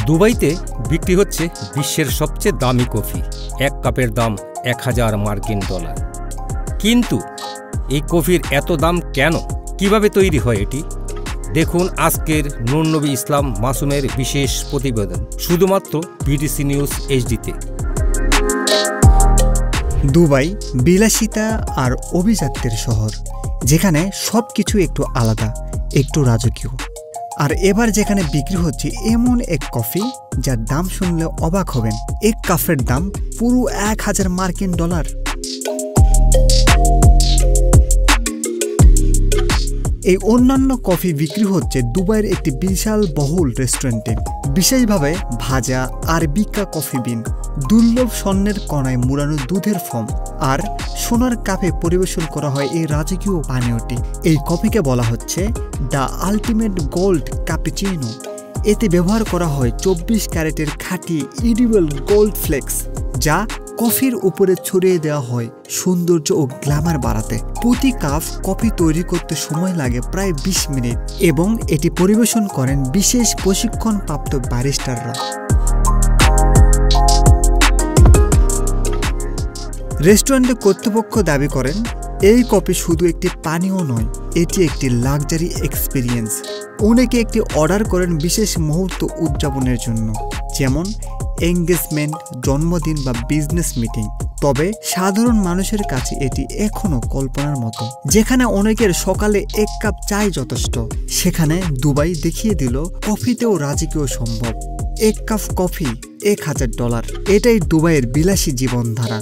দুবাইতে বিক্রি হচ্ছে বিশ্বের সবচেয়ে দামি কফি। এক কাপের দাম 1000 মার্কিন ডলার। কিন্তু এই কফির এত দাম কেন? কিভাবে তৈরি হয় এটি? দেখুন আজকের নূর নবী ইসলাম মাসুমের বিশেষ প্রতিবেদন, শুধুমাত্র বিডিসি নিউজ এইচডিতে। দুবাই বিলাসিতা আর অভিজাত্যের শহর, যেখানে সবকিছু একটু আলাদা, একটু রাজকীয়। আর এবার যেখানে বিক্রি হচ্ছে এমন এক কফি যার দাম শুনলে অবাক হবেন। এক কাপের দাম পুরো 1000 মার্কিন ডলার। এই অন্যান্য কফি বিক্রি হচ্ছে দুবাইয়ের একটি বিশাল বহুল রেস্টুরেন্টে। বিশেষভাবে ভাজা আরবিকা কফি বিন, দুর্লভ স্বর্ণের কণায় মুড়ানো দুধের ফর্ম আর সোনার কাপে পরিবেশন করা হয় এই রাজকীয় পানীয়টি। এই কফিকে বলা হচ্ছে দ্য আলটিমেট গোল্ড ক্যাপুচিনো। এতে ব্যবহার করা হয় 24 ক্যারেটের খাঁটি ইডিবল গোল্ড ফ্লেক্স, যা কফির উপরে ছড়িয়ে দেওয়া হয় সৌন্দর্য ও গ্ল্যামার বাড়াতে। প্রতি কাপ কফি তৈরি করতে সময় লাগে প্রায় 20 মিনিট এবং এটি পরিবেশন করেন বিশেষ প্রশিক্ষণপ্রাপ্ত ব্যারিস্টাররা। রেস্টুরেন্টের কর্তৃপক্ষ দাবি করেন এই কফি শুধু একটি পানীয় নয়, এটি একটি লাক্সারি এক্সপিরিয়েন্স। অনেকে একটি অর্ডার করেন বিশেষ মুহূর্ত উদযাপনের জন্য, যেমন এঙ্গেজমেন্ট, জন্মদিন বা বিজনেস মিটিং। তবে সাধারণ মানুষের কাছে এটি এখনো কল্পনার মতো। যেখানে অনেকের সকালে এক কাপ চাই যথেষ্ট, সেখানে দুবাই দেখিয়ে দিল কফিতেও রাজকীয় সম্ভব। এক কাপ কফি 1000 ডলার। এটাই দুবাইয়ের বিলাসী জীবনধারা।